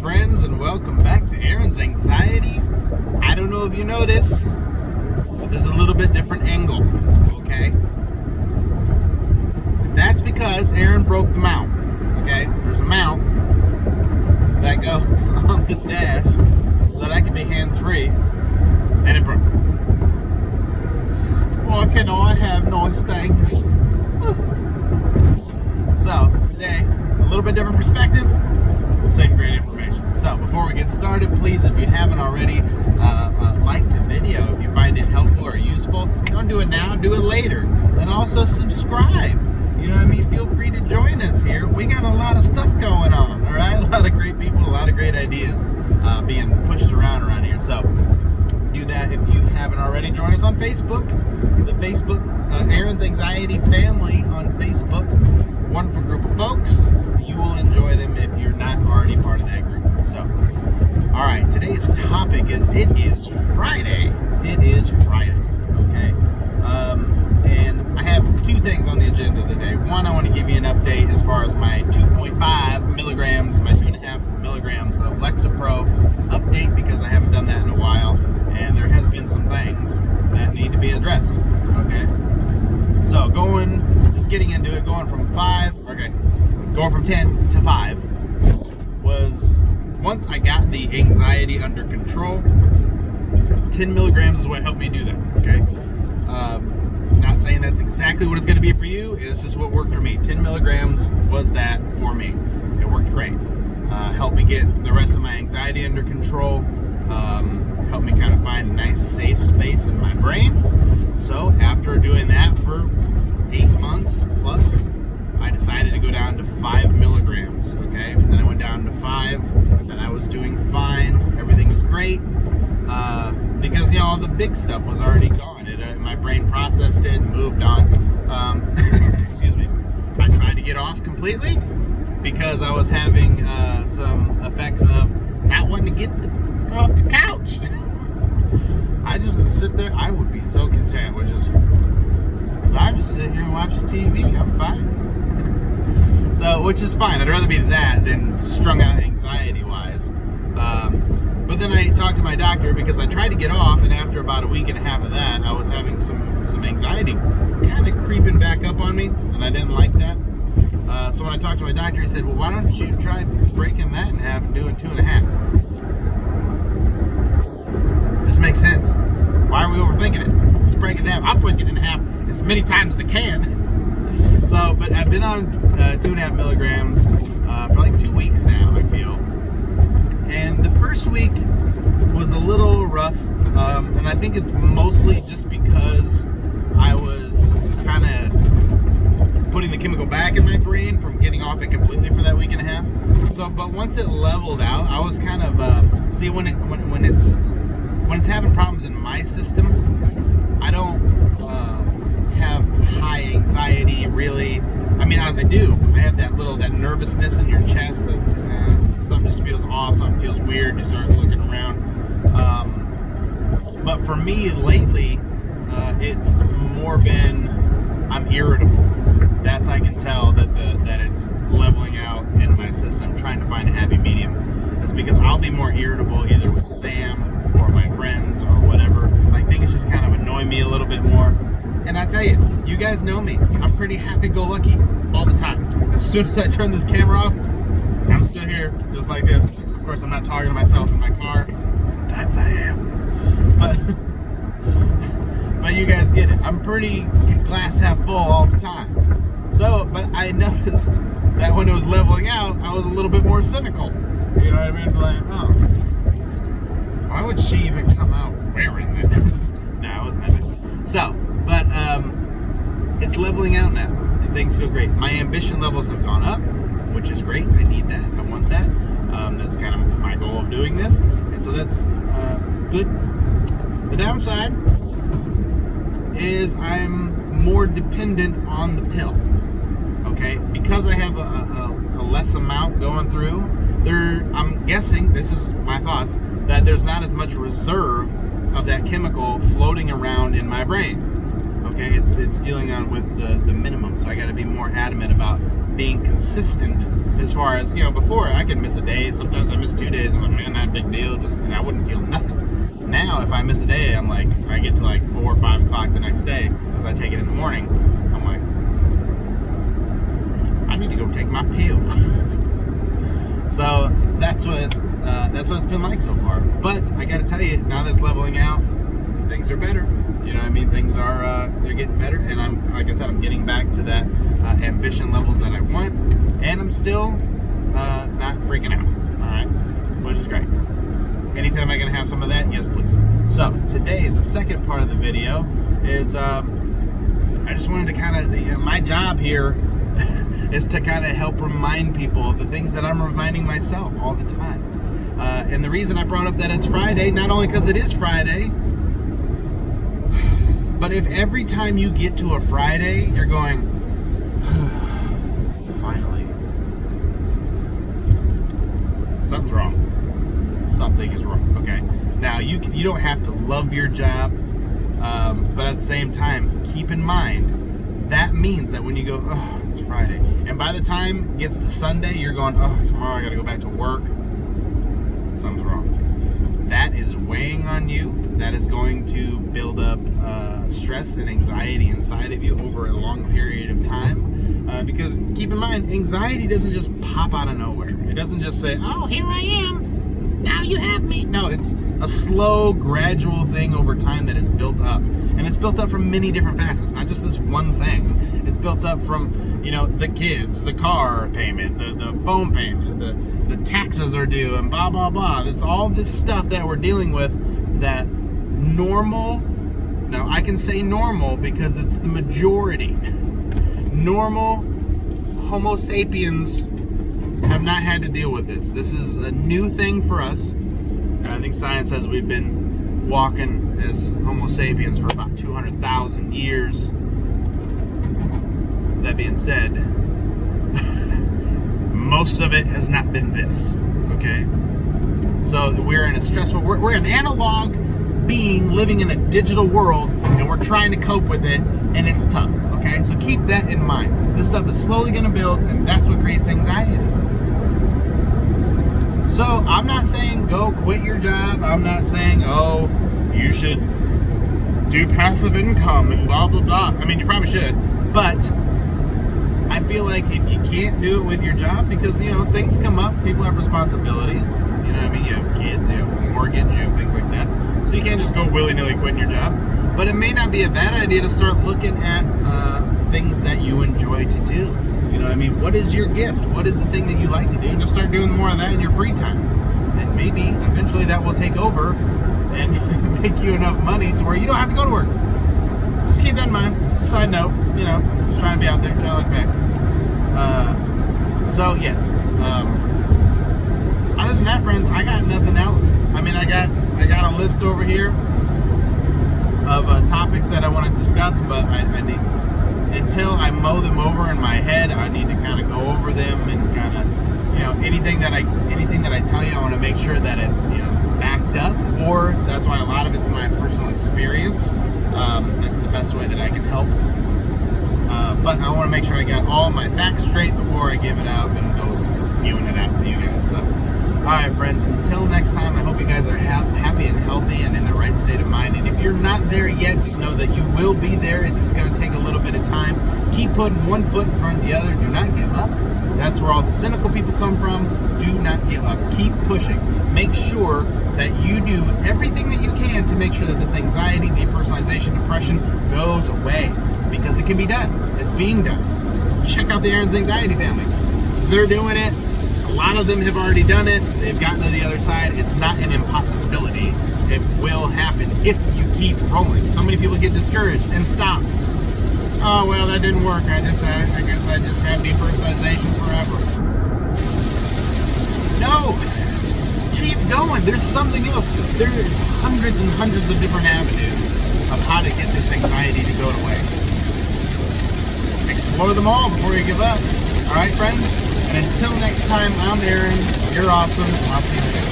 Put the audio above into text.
friends, and welcome back to Aaron's Anxiety. I don't know if you know this, but there's a little bit different angle, okay? That's because Aaron broke the mount, okay? There's a mount that goes on the dash so that I can be hands-free, and it broke. Why can't I have nice things? So, today, a little bit different perspective, same great information. So, before we get started, please, if you haven't already, like the video if you find it helpful or useful. Don't do it now, do it later. And also subscribe. You know what I mean? Feel free to join us here. We got a lot of stuff going on, all right? A lot of great people, a lot of great ideas being pushed around here. So, do that if you haven't already. Join us on Facebook. The Facebook Aaron's Anxiety Family on Facebook. Wonderful group of folks. You will enjoy them if you're not already part of that group. So, all right, today's topic is it is Friday. It is Friday, okay? And I have two things on the agenda today. One, I want to give you an update as far as my 2.5 milligrams, my 2.5 milligrams of Lexapro update, because I haven't done that in a while, and there has been some things that need to be addressed, okay? So getting into it, going from 10 to 5 was, once I got the anxiety under control, 10 milligrams is what helped me do that, okay? Not saying that's exactly what it's going to be for you, it's just what worked for me. 10 milligrams was that for me. It worked great. Helped me get the rest of my anxiety under control, helped me kind of find a nice safe space in my brain. So after doing that for 8 months plus, I decided to go down to 5 milligrams, okay? Then I went down to 5, and I was doing fine. Everything was great, because, you know, all the big stuff was already gone. My brain processed it and moved on. Excuse me. I tried to get off completely because I was having some effects of not wanting to get off the couch. I just would sit there. I would be so content with I just sit here and watch the TV. I'm fine. So, which is fine. I'd rather be that than strung out anxiety-wise. But then I talked to my doctor because I tried to get off, and after about a week and a half of that, I was having some anxiety kind of creeping back up on me, and I didn't like that. So when I talked to my doctor, he said, well, why don't you try breaking that in half and doing 2.5? Just makes sense. Why are we overthinking it? Let's break it in half. I'll break it in half as many times as I can. So, but I've been on 2.5 milligrams for like 2 weeks now, I feel. And the first week was a little rough, and I think it's mostly just because I was kind of putting the chemical back in my brain from getting off it completely for that week and a half. So, but once it leveled out, I was kind of see when it's having problems in my system, I don't have high anxiety really. I mean, I do. I have that nervousness in your chest that something just feels off, something feels weird. You start looking around. But for me lately, it's more been I'm irritable. That's I can tell that it's leveling out in my system. Trying to find a happy medium. It's because I'll be more irritable either with Sam or my friends or whatever. Like things just kind of annoy me a little bit more. And I tell you, you guys know me. I'm pretty happy-go-lucky all the time. As soon as I turn this camera off, I'm still here, just like this. Of course, I'm not talking to myself in my car. Sometimes I am. But you guys get it. I'm pretty glass half full all the time. So, but I noticed that when it was leveling out, I was a little bit more cynical. You know what I mean? Like, oh, why would she even come out wearing that? No, I wasn't that bad. So, but it's leveling out now, and things feel great. My ambition levels have gone up, which is great. I need that. I want that. That's kind of my goal of doing this, and so that's good. The downside is I'm more dependent on the pill. Okay, because I have a less amount going through. I'm guessing, this is my thoughts, that there's not as much reserve of that chemical floating around in my brain. Okay, it's dealing with the minimum, so I got to be more adamant about being consistent as far as, before I could miss a day. Sometimes I miss 2 days. I'm like, man, not a big deal. And I wouldn't feel nothing. Now, if I miss a day, I'm like, I get to like 4 or 5 o'clock the next day because I take it in the morning. I'm like, I need to go take my pill. So that's what it's been like so far. But I got to tell you, now that's leveling out, things are better. You know what I mean? Things are they're getting better, and like I said, I'm getting back to that ambition levels that I want, and I'm still not freaking out. All right, which is great. Anytime I can have some of that, yes, please. So today is the second part of the video. Is I just wanted to kind of my job here is to kind of help remind people of the things that I'm reminding myself all the time. And the reason I brought up that it's Friday, not only because it is Friday, but if every time you get to a Friday, you're going, finally, something's wrong. Something is wrong. Okay. Now you don't have to love your job, but at the same time, keep in mind that means that when you go, oh, it's Friday, and by the time it gets to Sunday, you're going, oh, tomorrow I got to go back to work. Something's wrong. That is weighing on you. That is going to build up stress and anxiety inside of you over a long period of time. Because keep in mind, anxiety doesn't just pop out of nowhere. It doesn't just say, oh, here I am. Now you have me. No, it's a slow, gradual thing over time that is built up. And it's built up from many different facets, not just this one thing. It's built up from, the kids, the car payment, the phone payment, the taxes are due, and blah, blah, blah. It's all this stuff that we're dealing with that normal, now I can say normal because it's the majority. Normal Homo sapiens have not had to deal with this. This is a new thing for us. I think science says we've been walking as Homo sapiens for about 200,000 years. That being said, most of it has not been this, okay? So we're in a stressful, we're an analog being living in a digital world, and we're trying to cope with it, and it's tough, okay? So keep that in mind. This stuff is slowly gonna build, and that's what creates anxiety. So I'm not saying go quit your job. I'm not saying, oh, you should do passive income and blah, blah, blah. I mean, you probably should, but I feel like if you can't do it with your job, because, things come up, people have responsibilities, you know what I mean? You have kids, you have a mortgage, you have things like that. So you can't just go willy-nilly quitting your job. But it may not be a bad idea to start looking at things that you enjoy to do. You know what I mean? What is your gift? What is the thing that you like to do? And just start doing more of that in your free time. And maybe eventually that will take over and make you enough money to where you don't have to go to work. Just keep that in mind. Side note, just trying to be out there, trying to look back. So yes. Other than that, friends, I got nothing else. I mean, I got a list over here of topics that I want to discuss, but I need, until I mow them over in my head, I need to kind of go over them and kind of, anything that I tell you, I want to make sure that it's, backed up, or that's why a lot of it's my personal experience. That's the best way that I can help. But I want to make sure I got all my facts straight before I give it out and go spewing it out to you guys. So, alright, friends, until next time, I hope you guys are happy and healthy and in the right state of mind. And if you're not there yet, just know that you will be there. It's just going to take a little bit of time. Keep putting one foot in front of the other. Do not give up. That's where all the cynical people come from. Do not give up. Keep pushing. Make sure that you do everything that you can to make sure that this anxiety, depersonalization, depression goes away. Because it can be done. It's being done. Check out the Aaron's Anxiety family. They're doing it. A lot of them have already done it. They've gotten to the other side. It's not an impossibility. It will happen if you keep rolling. So many people get discouraged and stop. Oh, well, that didn't work. I guess I just have depersonalization forever. No! Keep going. There's something else. There's hundreds and hundreds of different avenues of how to get this anxiety to go away. Explore them all before you give up. Alright, friends? And until next time, I'm Aaron. You're awesome. I'll see you soon.